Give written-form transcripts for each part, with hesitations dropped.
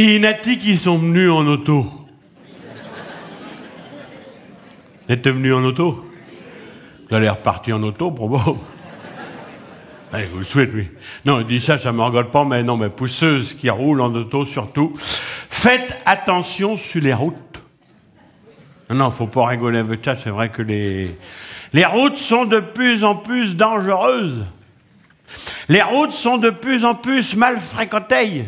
Et il y en a qui sont venus en auto. Vous êtes venus en auto? Vous allez repartir en auto, probo. Je vous le souhaite, oui. Non, je dis ça, ça ne me regarde pas, mais non, mais pousseuses qui roulent en auto, surtout. Faites attention sur les routes. Non, il ne faut pas rigoler avec ça, c'est vrai que les routes sont de plus en plus dangereuses. Les routes sont de plus en plus mal fréquentées.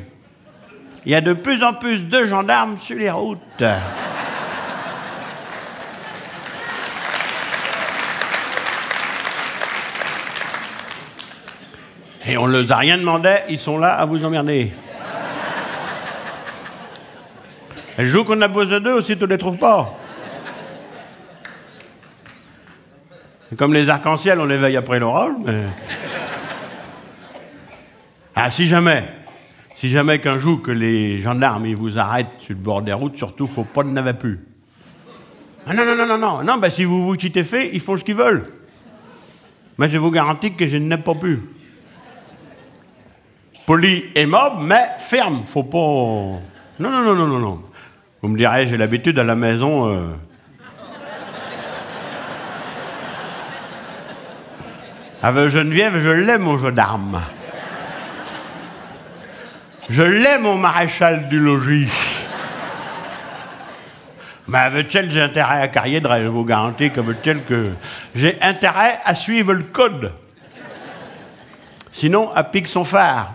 Il y a de plus en plus de gendarmes sur les routes. Et on ne leur a rien demandé, ils sont là à vous emmerder. Le jour qu'on a besoin d'eux aussi, tu ne les trouves pas. Comme les arcs-en-ciel, on les veille après l'orage. Mais... Ah, si jamais qu'un jour que les gendarmes ils vous arrêtent sur le bord des routes, surtout, faut pas de n'avoir plus. Ah, non, ben, si vous vous quittez fait, ils font ce qu'ils veulent. Mais je vous garantis que je n'ai pas plus. Poli et mob, mais ferme, faut pas... Non. Vous me direz, j'ai l'habitude à la maison... Avec Geneviève, je l'aime, mon gendarme. Je l'aime, mon maréchal du logis. Mais avec elle, j'ai intérêt à carrier, je vous garantis qu'avec elle, que j'ai intérêt à suivre le code. Sinon, elle pique son phare.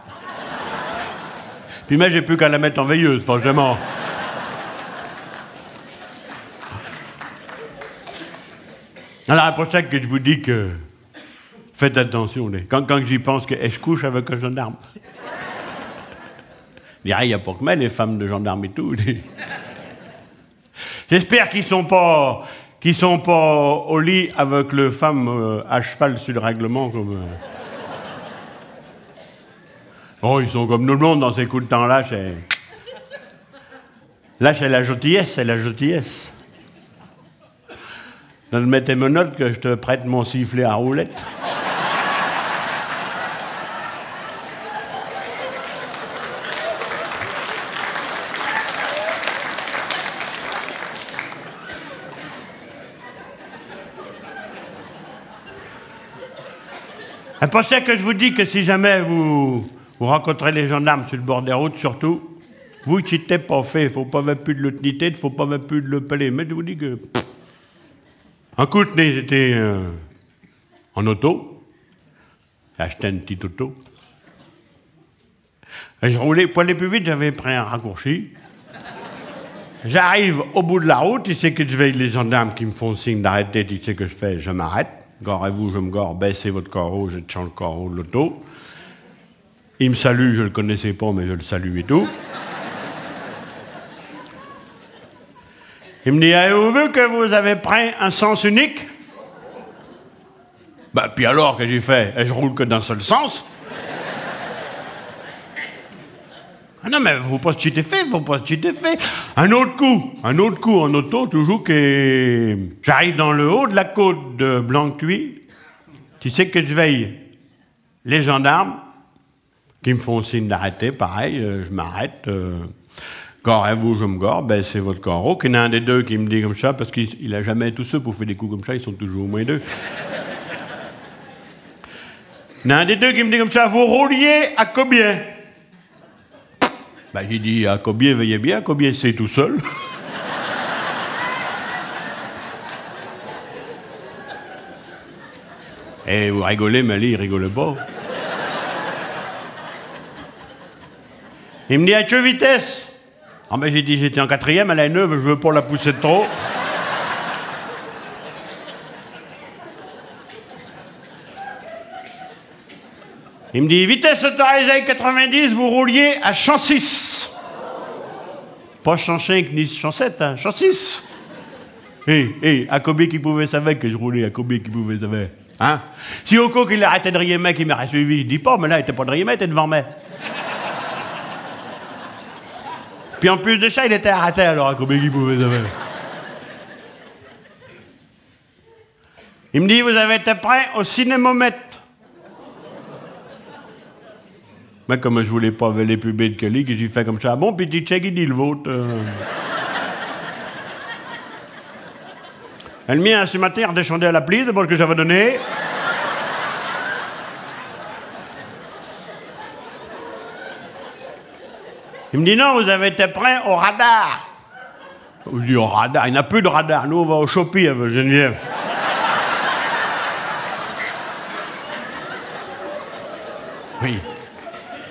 Puis moi, j'ai plus qu'à la mettre en veilleuse, franchement. Alors, c'est pour ça que je vous dis que... Faites attention, quand j'y pense que je couche avec un gendarme. Il n'y a pas que moi, les femmes de gendarmes et tout. J'espère qu'ils sont pas au lit avec le femme à cheval sur le règlement comme... Oh, ils sont comme nous le monde dans ces coups de temps-là. Là, c'est la gentillesse, Donne-moi tes menottes que je te prête mon sifflet à roulette. C'est pour ça que je vous dis que si jamais vous rencontrez les gendarmes sur le bord des routes, surtout, vous qui n'êtes pas fait, il ne faut pas avoir plus de l'autorité, il ne faut pas avoir plus de le pelé. Mais je vous dis que... Un coup, j'étais en auto, j'ai acheté une petite auto. Et je roulais, pour aller plus vite, j'avais pris un raccourci. J'arrive au bout de la route, il sait que je veille les gendarmes qui me font signe d'arrêter, il sait que je fais, je m'arrête. Garez-vous, je me gare, baissez votre carreau, je change le carreau de l'auto. Il me salue, je ne le connaissais pas, mais je le salue et tout. Il me dit, avez-vous vu que vous avez pris un sens unique? Ben, puis alors que j'ai fait, je roule que d'un seul sens. Ah non, mais faut pas se cheater fait. Un autre coup en auto, toujours que j'arrive dans le haut de la côte de Blanc-Cuit. Tu sais que je veille les gendarmes qui me font signe d'arrêter, pareil, je m'arrête. Garez-vous, je me gare, baissez votre carreau. Il y en a un des deux qui me dit comme ça, parce qu'il n'a jamais tous ceux pour faire des coups comme ça, ils sont toujours au moins deux. Il y en a un des deux qui me dit comme ça, vous rouliez à combien? Ben, j'ai dit, à combien, veillez bien, combien c'est tout seul. Et vous rigolez, mais lui, il rigole pas. Il me dit, à quelle vitesse? Ah ben j'ai dit, j'étais en 4e, elle est neuve, je veux pas la pousser de trop. Il me dit, vitesse autorisée 90, vous rouliez à 106. Pas 105 ni 107, hein, 106. À combien qui pouvait savoir que je roulais, à combien qui pouvait savoir? Hein? Si au coup qu'il arrêtait de rire, mec, il m'aurait suivi, je dis pas, mais là, il était pas de rire, il était devant moi. Puis en plus de ça, il était arrêté, alors à combien il pouvait savoir? Il me dit, vous avez été prêt au cinémomètre? Mais comme je voulais pas les pubés de Kelly, que j'ai fait comme ça. Bon, petit chèque, il dit le vôtre. Le mien, ce matin, a redescendu à la plie, d'abord que j'avais donné. Il me dit non, vous avez été prêt au radar. Je dis au radar, il n'y a plus de radar. Nous, on va au Shopee avec Geneviève. Oui.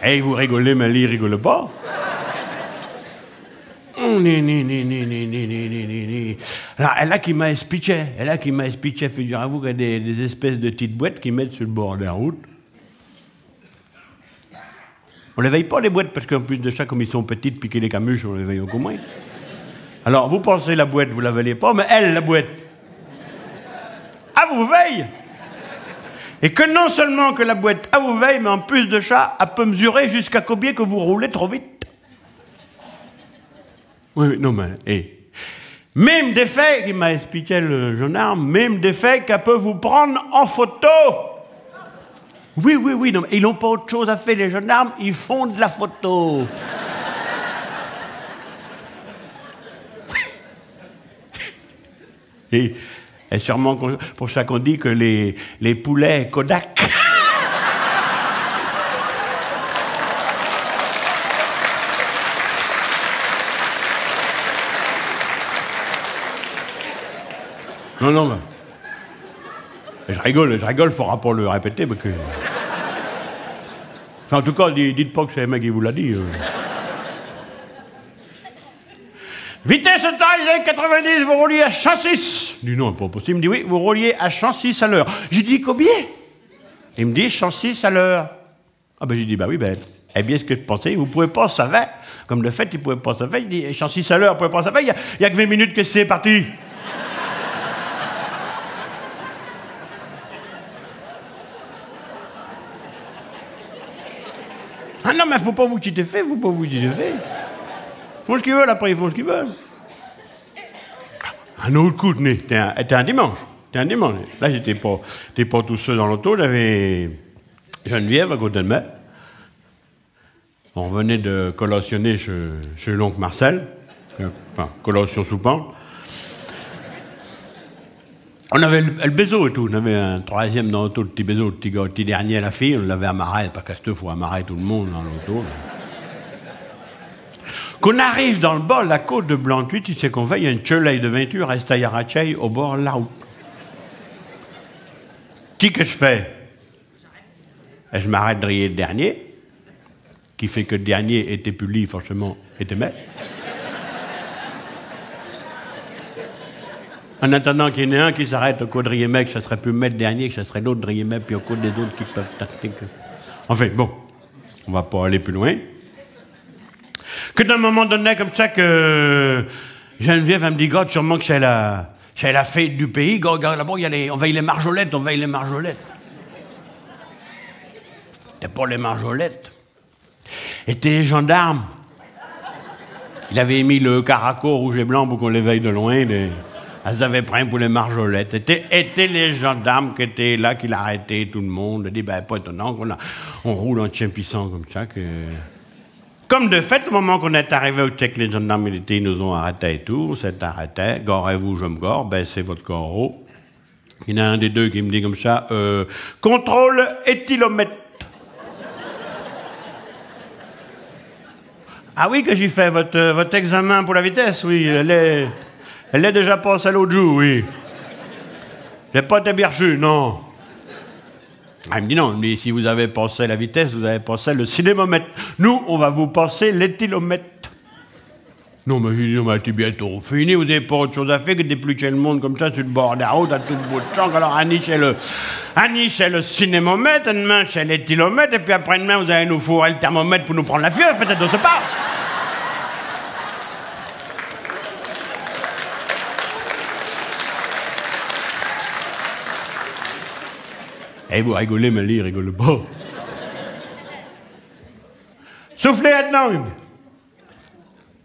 Et vous rigolez, mais lui, il rigole pas. Alors, elle a qui m'a expliqué. Figurez-vous qu'il y a des espèces de petites boîtes qu'ils mettent sur le bord de la route. On ne les veille pas, les boîtes, parce qu'en plus de ça, comme ils sont petites, piquer les camuches, on les veille au moins. Alors, vous pensez la boîte, vous ne la veillez pas, mais elle, la boîte, elle vous veille. Et que non seulement que la boîte, elle vous veille, mais en plus de ça, elle peut mesurer jusqu'à combien que vous roulez trop vite. Oui, non, mais... Même des faits, il m'a expliqué le gendarme, même des faits qu'elle peut vous prendre en photo. Oui, non, ils n'ont pas autre chose à faire, les gendarmes, ils font de la photo. Et sûrement pour ça qu'on dit que les poulets Kodak. Non, mais... Je rigole, il faudra pas le répéter parce que... Enfin, en tout cas, dites pas que c'est un mec qui vous l'a dit. Vitesse autorisée 90, vous rouliez à 106. Je dis non, pas possible. Il me dit oui, vous rouliez à 106 à l'heure. J'ai dit combien? Il me dit 106 à l'heure. Ah ben j'ai dit bah oui, ben, eh bien ce que je pensais, vous pouvez pas savoir. Comme de fait, il pouvait pas savoir. Il dit 106 à l'heure, vous pouvez pas savoir. Il y a que 20 minutes que c'est parti. Ah non, mais faut pas vous quitter fait, Ils font ce qu'ils veulent, après ils font ce qu'ils veulent. Un autre coup, c'était un dimanche. Là, j'étais pas tout seul dans l'auto, j'avais Geneviève à côté de moi. On venait de collationner chez l'oncle Marcel, enfin, collation soupante. On avait le bézo et tout, on avait un troisième dans l'auto, le petit bézo, le petit dernier à la fille, on l'avait amarré, parce qu'il faut amarrer tout le monde dans l'auto. Qu'on arrive dans le bord de la côte de Blanc-Huit, tu sais qu'on fait, il y a une chelei de 20 reste à Yarachei, au bord de la route. Qu'est-ce que je fais? Et je m'arrête de rire le dernier, qui fait que le dernier était plus libre, forcément, était maître. En attendant qu'il y en ait un qui s'arrête au quadrille mec, ça serait plus le maître dernier, que ça serait l'autre driller mec, puis au côté des autres qui peuvent tacter. Enfin, bon, on va pas aller plus loin. Que d'un moment donné, comme ça, que Geneviève, elle me dit, God, sûrement que c'est la fête du pays, God, là-bas, on veille les marjolettes. C'était pas les marjolettes. C'était les gendarmes. Il avait mis le caraco rouge et blanc pour qu'on les veille de loin. Elles avaient pris pour les marjolettes. Étaient les gendarmes qui étaient là, qui l'arrêtaient, tout le monde. Il dit, ben, pas étonnant qu'on roule en chien puissant comme ça. Comme de fait, au moment qu'on est arrivé au check, les gendarmes militaires nous ont arrêtés et tout. On s'est arrêté. Gorez-vous, je me gore. Ben, c'est votre corps. Il y en a un des deux qui me dit comme ça, contrôle éthylomètre. Ah oui, que j'ai fait votre examen pour la vitesse, oui. Elle est déjà passée l'autre jour, oui. J'ai pas été bien reçu, non. Ah, il me dit non, mais si vous avez passé la vitesse, vous avez passé le cinémomètre. Nous, on va vous passer l'éthylomètre. Non, mais je dis, non, mais c'est bientôt fini, vous n'avez pas autre chose à faire que d'éplucher le monde comme ça sur le bord de la route à tout bout de champ. Alors, Annie, c'est le cinémomètre, demain, c'est l'éthylomètre, et puis après-demain, vous allez nous fourrer le thermomètre pour nous prendre la fièvre, peut-être, on ne sait pas. Et vous rigolez, mais lui, il rigole pas. Soufflez maintenant.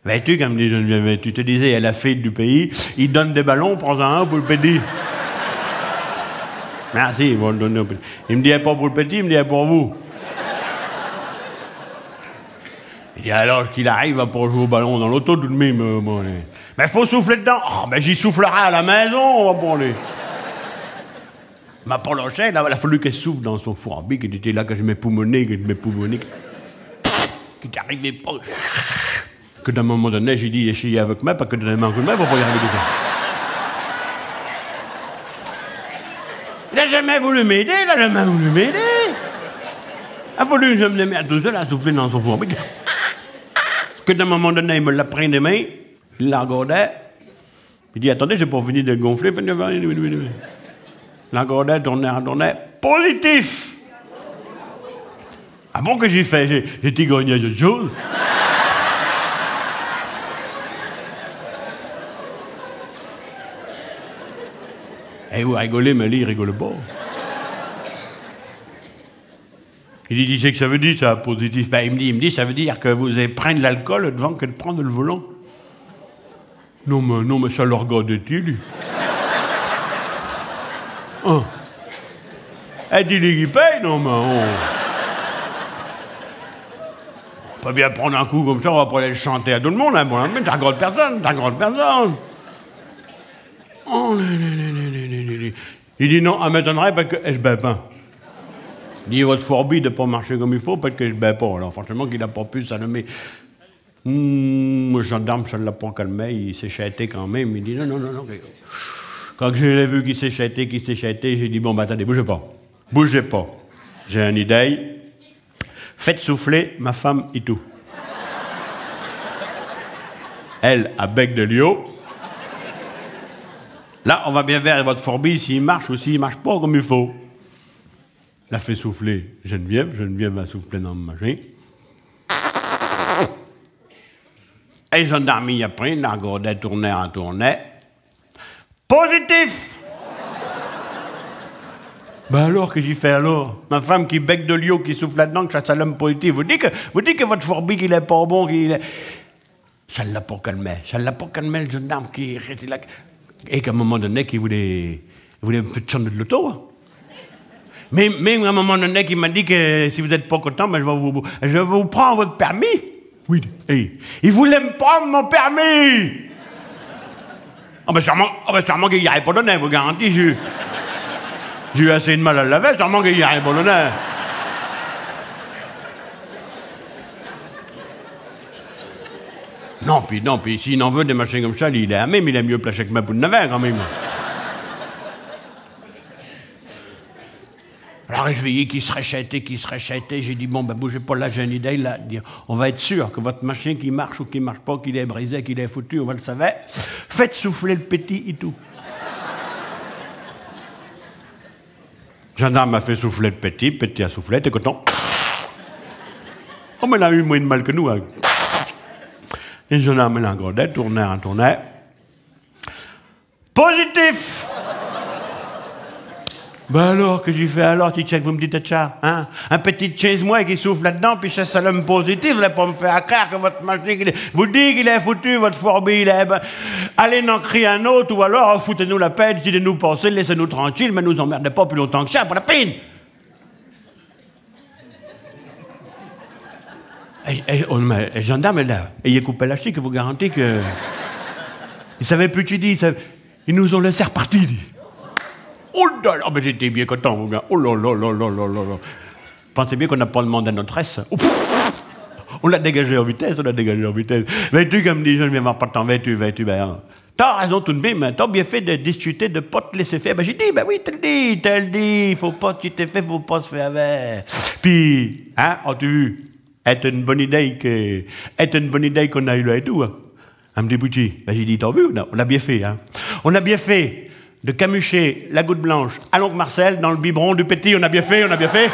Vois-tu, comme dit Geneviève, tu te disais, elle a fête du pays, il donne des ballons, prends-en un pour le petit. Merci, ils vont le donner au petit. Il me dit pas pour le petit, il me dit pour vous. Il dit alors qu'il arrive à pas jouer au ballon dans l'auto tout de même. Bon, mais faut souffler dedans. Oh, ben j'y soufflerai à la maison, bon, les. Ma polochée, il a fallu qu'elle souffle dans son fourbi, qui était là, que je m'époumonais, qui n'arrivait pas. Que d'un moment donné, j'ai dit, essayez avec moi, parce que d'un moment donné, il ne faut pas y arriver dedans. Il n'a jamais voulu m'aider, il n'a jamais voulu m'aider. Il a fallu que je me mette tout seul à souffler dans son fourbi. Que d'un moment donné, il me l'a pris des mains, il la regardait. Il dit, attendez, j'ai pas fini de le gonfler. La regardait, tournait, positif. Ah bon que j'ai fait? J'ai-tu gagné quelque chose? Et vous rigolez, mais lui, il rigole pas. Il dit, c'est que ça veut dire, ça, positif. Ben, il me dit, ça veut dire que vous allez prendre l'alcool devant que de prendre le volant. Non, mais ça le regarde-t-il, lui. Oh. Elle dit, il paye, non, mais on peut bien prendre un coup comme ça, on va pas aller le chanter à tout le monde, hein, bon, mais t'as grande personne. Oh, il dit non, elle m'étonnerait parce que je ne baie pas. Il dit votre fourbi de ne pas marcher comme il faut parce que je ne baie pas. Alors franchement qu'il n'a pas pu s'allumer. Le gendarme, ça ne l'a pas calmé, il s'est châté quand même. Il dit non. Quand je l'ai vu qu'il s'est châté, j'ai dit bon, attendez, bougez pas. J'ai une idée. Faites souffler ma femme et tout. Elle, à bec de liot. Là, on va bien voir votre fourbi s'il marche ou s'il ne marche pas comme il faut. La fait souffler Geneviève va souffler dans ma machine. Et gendarmerie après, la regardait tournait. Positif! Ben alors, que j'y fais alors? Ma femme qui bec de liot, qui souffle là-dedans, que ça s'allume positif. Vous dites que votre fourbi, qu'il est pas bon, qu'il est... Ça ne l'a pas calmé, le gendarme qui est resté là. Et qu'à un moment donné, qu'il voulait me faire changer de l'auto. Mais à un moment donné, il m'a dit que si vous n'êtes pas content, ben je vais vous prendre votre permis. Oui. Hey. Il voulait me prendre mon permis. Sûrement qu'il n'y avait pas donné, vous garantis. J'ai eu assez de mal à le laver, sûrement qu'il n'y avait pas donné. Non, puis s'il en veut des machins comme ça, il est à même, il est mieux placé que moi pour le navet, quand même. Alors, je voyais qu'il se réchaitait. J'ai dit, bon, ben, bougez pas là, j'ai une idée, là. On va être sûr que votre machine qui marche ou qui marche pas, qu'il est brisé, qu'il est foutu, on va le savoir. Faites souffler le petit et tout. Gendarme m'a fait souffler le petit a soufflé, t'es content? Oh, mais il a eu moins de mal que nous, hein. Et le gendarme l'a regardé, tournait. Positif! Ben alors, que j'ai fait alors, tu sais que vous me dites ça, hein? Un petit 15 mois qui souffle là-dedans, puis ça s'allume positif, vous n'allez pas me faire croire que votre machine, vous dites qu'il est foutu, votre fourbi, il est... Allez en crier un autre, ou alors, foutez-nous la peine, décidez-nous passer, laissez-nous tranquilles, mais nous emmerdez pas plus longtemps que ça, pas la peine! Le gendarme, là, il a coupé la chic, vous garantis que... Il savait plus tu dis, ils nous ont laissé repartir, dit. Oh là là, mais j'étais bien content, vous gars. Oh là là là là là là. Pensez bien qu'on n'a pas demandé à notre S. On l'a dégagé en vitesse, Mais tu, comme dit, je ne viens pas tant, vas-tu, ben... T'as raison tout de même, mais t'as bien fait de discuter, de ne pas te laisser faire. Ben j'ai dit, ben oui, t'as le dit, faut pas, tu t'es fait, faut pas se faire avec. Puis, hein, as-tu vu? C'est une bonne idée qu'on a eu là et tout. Hein. Elle me dit, Bouti, ben j'ai dit, t'as vu? On a bien fait, hein. On a bien fait de camucher la goutte blanche à l'oncle Marcel dans le biberon du petit. On a bien fait.